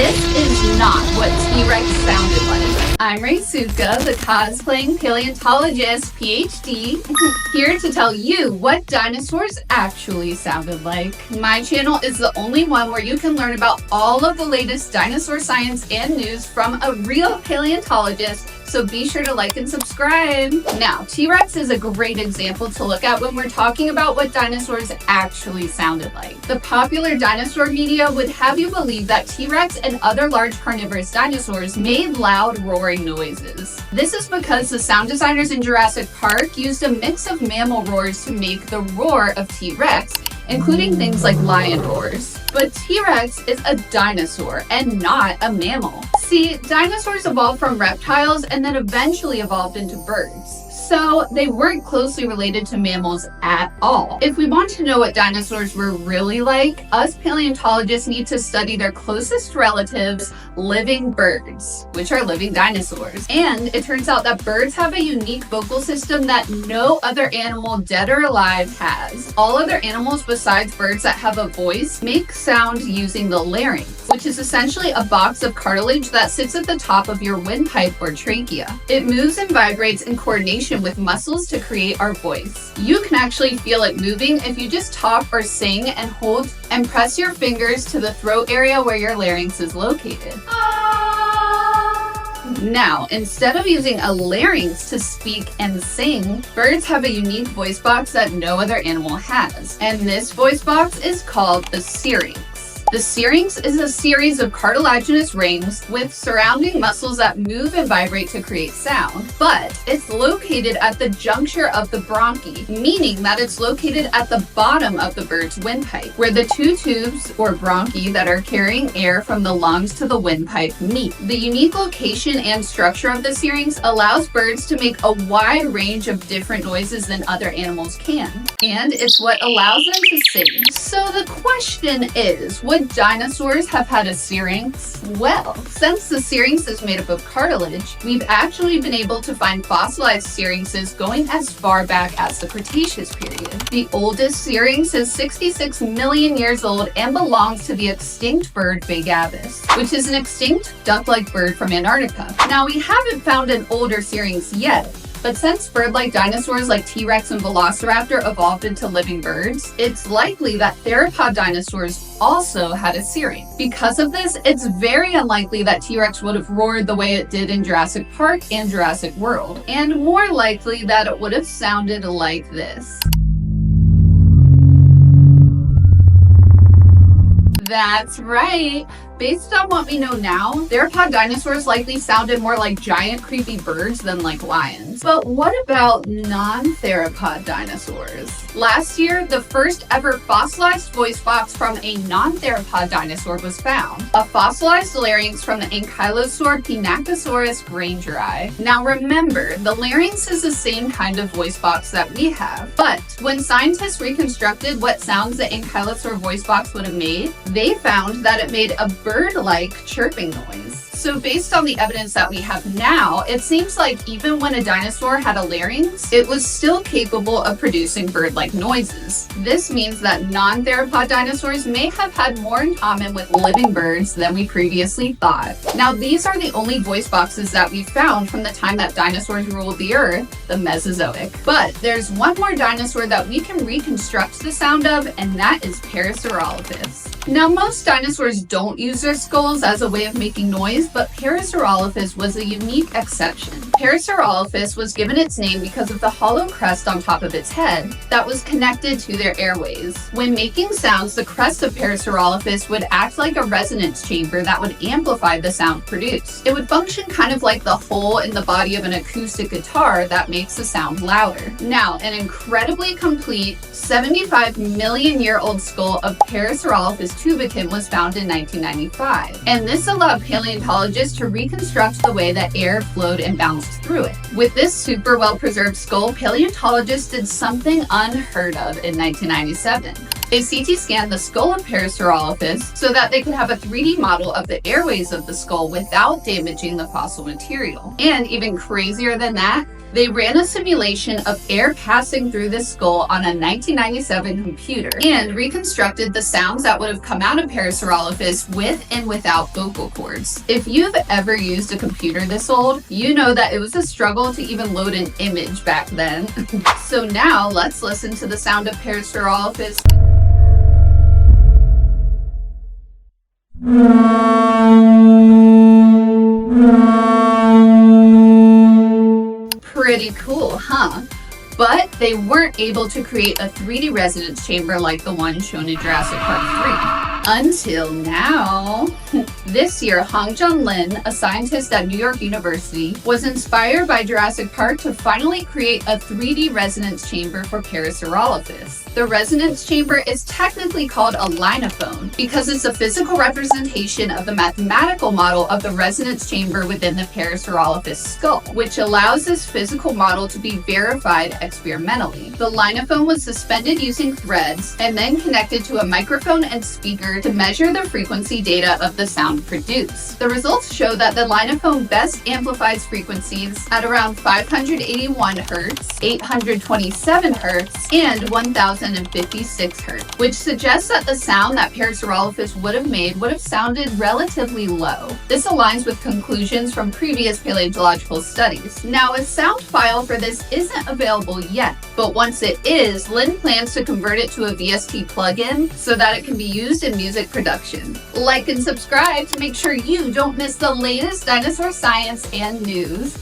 This is not what T-Rex sounded like. I'm Reisuka, the cosplaying paleontologist, PhD, here to tell you what dinosaurs actually sounded like. My channel is the only one where you can learn about all of the latest dinosaur science and news from a real paleontologist, so be sure to like and subscribe. Now, T-Rex is a great example to look at when we're talking about what dinosaurs actually sounded like. The popular dinosaur media would have you believe that T-Rex and other large carnivorous dinosaurs made loud roaring noises. This is because the sound designers in Jurassic Park used a mix of mammal roars to make the roar of T-Rex, including things like lion roars. But T-Rex is a dinosaur and not a mammal. See, dinosaurs evolved from reptiles and then eventually evolved into birds. So they weren't closely related to mammals at all. If we want to know what dinosaurs were really like, us paleontologists need to study their closest relatives, living birds, which are living dinosaurs. And it turns out that birds have a unique vocal system that no other animal, dead or alive, has. All other animals besides birds that have a voice make sound using the larynx, which is essentially a box of cartilage that sits at the top of your windpipe or trachea. It moves and vibrates in coordination with muscles to create our voice. You can actually feel it moving if you just talk or sing and hold and press your fingers to the throat area where your larynx is located. Now, instead of using a larynx to speak and sing, birds have a unique voice box that no other animal has. And this voice box is called the syrinx. The syrinx is a series of cartilaginous rings with surrounding muscles that move and vibrate to create sound, but it's located at the juncture of the bronchi, meaning that it's located at the bottom of the bird's windpipe, where the two tubes or bronchi that are carrying air from the lungs to the windpipe meet. The unique location and structure of the syrinx allows birds to make a wide range of different noises than other animals can, and it's what allows them to sing. So the question is, would dinosaurs have had a syrinx? Well, since the syrinx is made up of cartilage, we've actually been able to find fossilized syrinxes going as far back as the Cretaceous period. The oldest syrinx is 66 million years old and belongs to the extinct bird Big Avis, which is an extinct duck-like bird from Antarctica. Now, we haven't found an older syrinx yet, but since bird-like dinosaurs like T-Rex and Velociraptor evolved into living birds, it's likely that theropod dinosaurs also had a syrinx. Because of this, it's very unlikely that T-Rex would have roared the way it did in Jurassic Park and Jurassic World, and more likely that it would have sounded like this. That's right. Based on what we know now, theropod dinosaurs likely sounded more like giant creepy birds than like lions. But what about non-theropod dinosaurs? Last year, the first ever fossilized voice box from a non-theropod dinosaur was found, a fossilized larynx from the Ankylosaur Pinacosaurus grangeri. Now remember, the larynx is the same kind of voice box that we have, but when scientists reconstructed what sounds the Ankylosaur voice box would have made, they found that it made a bird-like chirping noise. So based on the evidence that we have now, it seems like even when a dinosaur had a larynx, it was still capable of producing bird-like noises. This means that non-theropod dinosaurs may have had more in common with living birds than we previously thought. Now, these are the only voice boxes that we found from the time that dinosaurs ruled the earth, the Mesozoic. But there's one more dinosaur that we can reconstruct the sound of, and that is Parasaurolophus. Now, most dinosaurs don't use their skulls as a way of making noise, but Parasaurolophus was a unique exception. Parasaurolophus was given its name because of the hollow crest on top of its head that was connected to their airways. When making sounds, the crest of Parasaurolophus would act like a resonance chamber that would amplify the sound produced. It would function kind of like the hole in the body of an acoustic guitar that makes the sound louder. Now, an incredibly complete 75 million year old skull of Parasaurolophus tubicum was found in 1995, and this allowed paleontologists to reconstruct the way that air flowed and bounced through it. With this super well preserved skull, paleontologists did something unheard of in 1997. They CT scanned the skull of Parasaurolophus so that they could have a 3D model of the airways of the skull without damaging the fossil material. And even crazier than that, they ran a simulation of air passing through the skull on a 1997 computer and reconstructed the sounds that would have come out of Parasaurolophus with and without vocal cords. If you've ever used a computer this old, you know that it was a struggle to even load an image back then. So now let's listen to the sound of Parasaurolophus. Pretty cool, huh? But they weren't able to create a 3D resonance chamber like the one shown in Jurassic Park 3. Until now. This year, Hongjun Lin, a scientist at New York University, was inspired by Jurassic Park to finally create a 3D resonance chamber for Parasaurolophus. The resonance chamber is technically called a linophone because it's a physical representation of the mathematical model of the resonance chamber within the Parasaurolophus skull, which allows this physical model to be verified experimentally. The linophone was suspended using threads and then connected to a microphone and speaker to measure the frequency data of the sound produced. The results show that the linophone best amplifies frequencies at around 581 Hz, 827 Hz, and 1056 Hz, which suggests that the sound that Parasaurolophus would have made would have sounded relatively low. This aligns with conclusions from previous paleontological studies. Now, a sound file for this isn't available yet, but once it is, Lin plans to convert it to a VST plugin so that it can be used in music production. Like and subscribe to make sure you don't miss the latest dinosaur science and news.